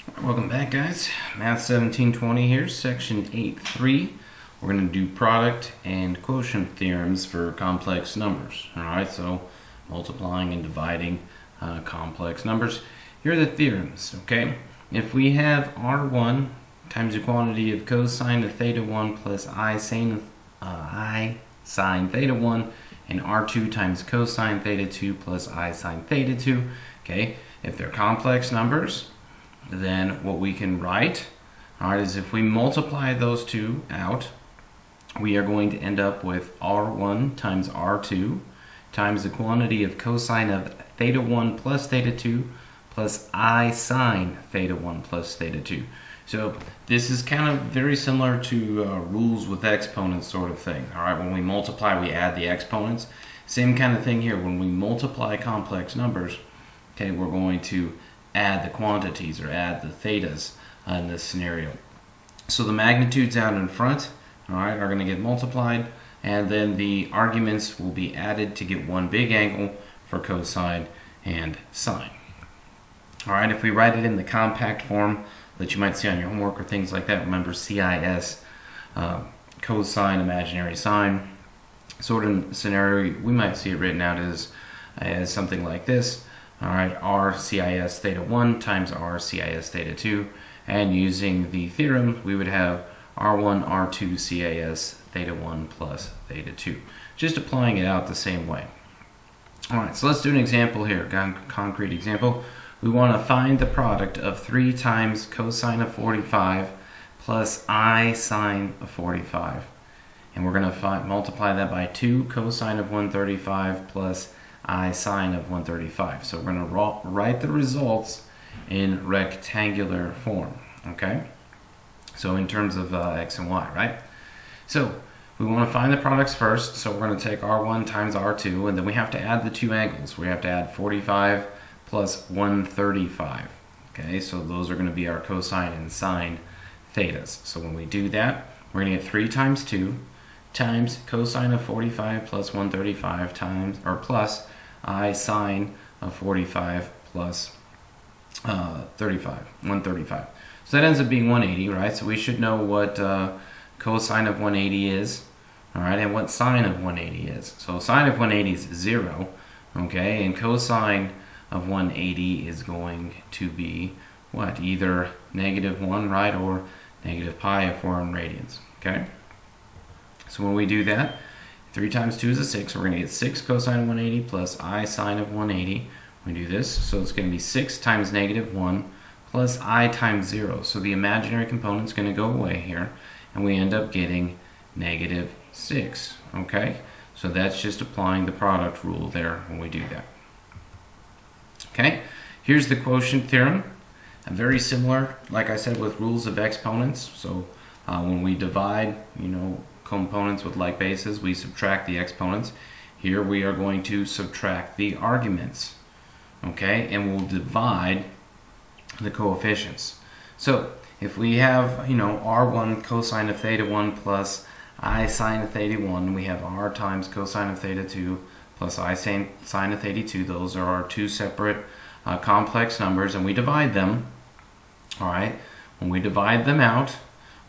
Welcome back, guys. Math1720 here, section 8.3. We're going to do product and quotient theorems for complex numbers. Alright, so multiplying and dividing complex numbers. Here are the theorems, okay? If we have R1 times the quantity of cosine of theta 1 plus I sine theta 1, and R2 times cosine theta 2 plus I sine theta 2, okay? If they're complex numbers, then what we can write, alright, is if we multiply those two out, we are going to end up with R1 times R2 times the quantity of cosine of theta 1 plus theta 2 plus I sine theta 1 plus theta 2. So this is kind of very similar to rules with exponents sort of thing. Alright, when we multiply, we add the exponents. Same kind of thing here. When we multiply complex numbers, okay, we're going to add the quantities or add the thetas in this scenario. So the magnitudes out in front, alright, are going to get multiplied, and then the arguments will be added to get one big angle for cosine and sine. Alright, if we write it in the compact form that you might see on your homework or things like that, remember CIS, cosine, imaginary sine, sort of scenario, we might see it written out as something like this. Alright, R CIS theta 1 times R CIS theta 2, and using the theorem we would have R1 R2 CIS theta 1 plus theta 2. Just applying it out the same way. Alright, so let's do an example here, a concrete example. We want to find the product of 3 times cosine of 45 plus I sine of 45. And we're going to multiply that by 2 cosine of 135 plus I sine of 135. So we're going to write the results in rectangular form, okay? So in terms of x and y, right? So we want to find the products first, so we're going to take R1 times R2, and then we have to add the two angles. We have to add 45 plus 135, okay? So those are going to be our cosine and sine thetas. So when we do that, we're going to get 3 times 2 times cosine of 45 plus 135 times, or plus I sine of 45 plus 135. So that ends up being 180, right? So we should know what cosine of 180 is, all right, and what sine of 180 is. So sine of 180 is 0, okay, and cosine of 180 is going to be what? Either -1, right, or negative pi if we're in radians, okay? So when we do that, 3 times 2 is a 6. We're going to get 6 cosine of 180 plus I sine of 180. We do this, so it's going to be 6 times -1 plus I times 0. So the imaginary component is going to go away here, and we end up getting -6. Okay? So that's just applying the product rule there when we do that. Okay? Here's the quotient theorem. Very similar, like I said, with rules of exponents. So when we divide, components with like bases, we subtract the exponents. Here we are going to subtract the arguments, okay, and we'll divide the coefficients. So if we have, R1 cosine of theta 1 plus I sine of theta 1, we have R times cosine of theta 2 plus I sine of theta 2. Those are our two separate complex numbers, and we divide them. All right, when we divide them out,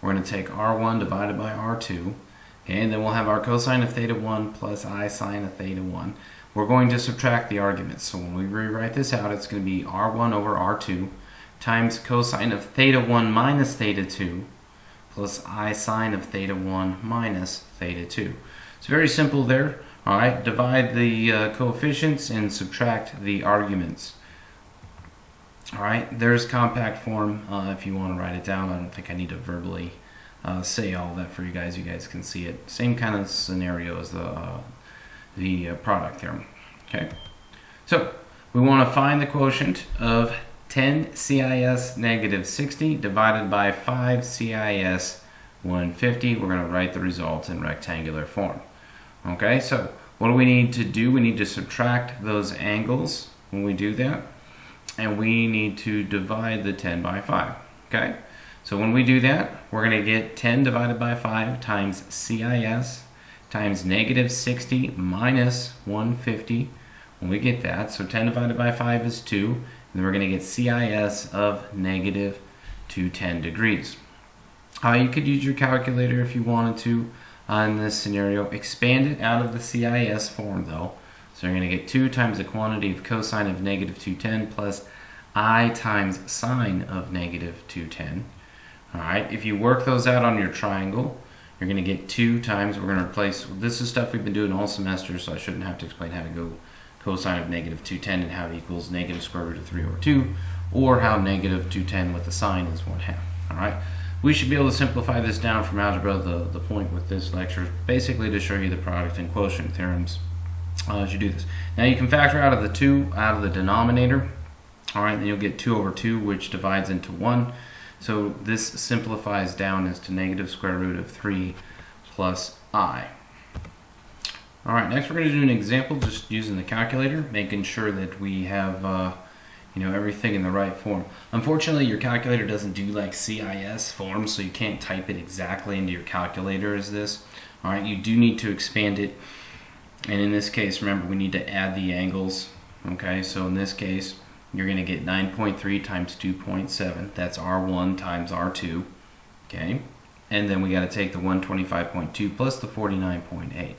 we're going to take R1 divided by R2. Okay, and then we'll have our cosine of theta 1 plus I sine of theta 1. We're going to subtract the arguments. So when we rewrite this out, it's going to be R1 over R2 times cosine of theta 1 minus theta 2 plus I sine of theta 1 minus theta 2. It's very simple there. All right, divide the coefficients and subtract the arguments. All right, there's compact form if you want to write it down. I don't think I need to verbally say all that for you guys. You guys can see it. Same kind of scenario as the product theorem. Okay, so we want to find the quotient of 10 CIS negative 60 divided by 5 CIS 150. We're going to write the results in rectangular form. Okay, so what do we need to do? We need to subtract those angles when we do that, and we need to divide the 10 by 5. Okay. So when we do that, we're going to get 10 divided by 5 times CIS times negative 60 minus 150. When we get that, so 10 divided by 5 is 2, then we're going to get CIS of negative 210 degrees. You could use your calculator if you wanted to in this scenario. Expand it out of the CIS form though. So you're going to get 2 times the quantity of cosine of negative 210 plus I times sine of negative 210. Alright, if you work those out on your triangle, you're going to get 2 times, we're going to replace, this is stuff we've been doing all semester, so I shouldn't have to explain how to go cosine of negative 210 and how it equals negative square root of 3 over 2, or how negative 210 with the sine is 1/2. Alright, we should be able to simplify this down from algebra. The point with this lecture is basically to show you the product and quotient theorems as you do this. Now you can factor out of the 2 out of the denominator. Alright, then you'll get 2 over 2, which divides into 1. So this simplifies down as to negative square root of 3 plus I. Alright, next we're going to do an example just using the calculator, making sure that we have everything in the right form. Unfortunately, your calculator doesn't do like CIS forms, so you can't type it exactly into your calculator as this. Alright, you do need to expand it, and in this case, remember, we need to add the angles. Okay, so in this case, you're going to get 9.3 times 2.7. That's R1 times R2. Okay, and then we got to take the 125.2 plus the 49.8.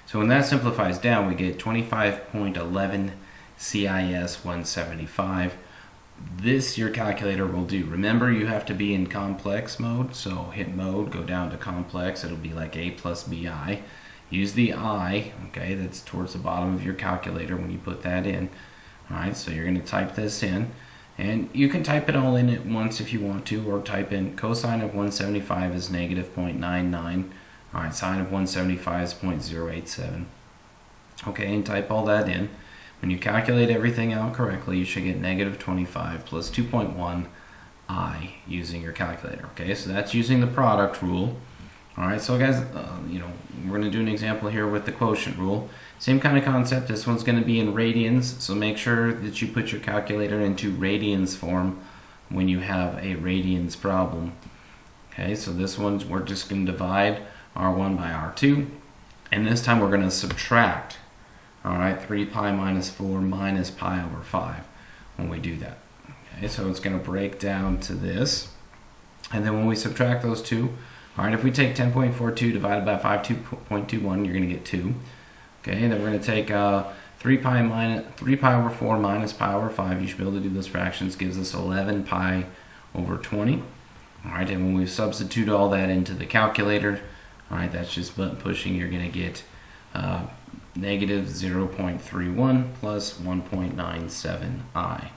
So when that simplifies down, we get 25.11 CIS 175. This your calculator will do. Remember, you have to be in complex mode, so hit mode, go down to complex. It'll be like A plus BI. Use the I, okay, that's towards the bottom of your calculator when you put that in. Alright, so you're going to type this in, and you can type it all in at once if you want to, or type in cosine of 175 is negative 0.99. Alright, sine of 175 is 0.087. Okay, and type all that in. When you calculate everything out correctly, you should get negative 25 plus 2.1 I using your calculator. Okay, so that's using the product rule. Alright, so guys, we're going to do an example here with the quotient rule. Same kind of concept. This one's going to be in radians, so make sure that you put your calculator into radians form when you have a radians problem. Okay, so this one we're just going to divide R1 by R2, and this time we're going to subtract. Alright, 3 pi minus 4 minus pi over 5 when we do that. Okay, so it's going to break down to this, and then when we subtract those two, alright, if we take 10.42 divided by 5.21, you're going to get 2. Okay, then we're going to take 3 pi over 4 minus pi over 5. You should be able to do those fractions. Gives us 11 pi over 20. Alright, and when we substitute all that into the calculator, alright, that's just button pushing, you're going to get negative 0.31 plus 1.97 I.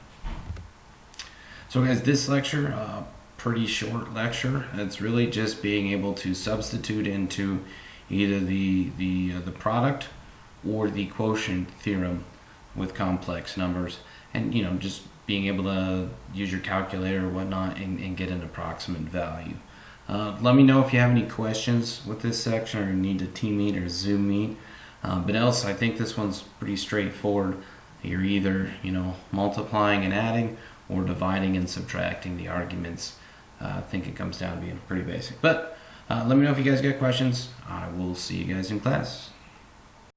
So guys, this lecture, pretty short lecture. It's really just being able to substitute into either the product or the quotient theorem with complex numbers, and just being able to use your calculator or whatnot and get an approximate value. Let me know if you have any questions with this section or need a team meet or Zoom meet. But else, I think this one's pretty straightforward. You're either multiplying and adding or dividing and subtracting the arguments. I think it comes down to being pretty basic. But let me know if you guys got questions. I will see you guys in class.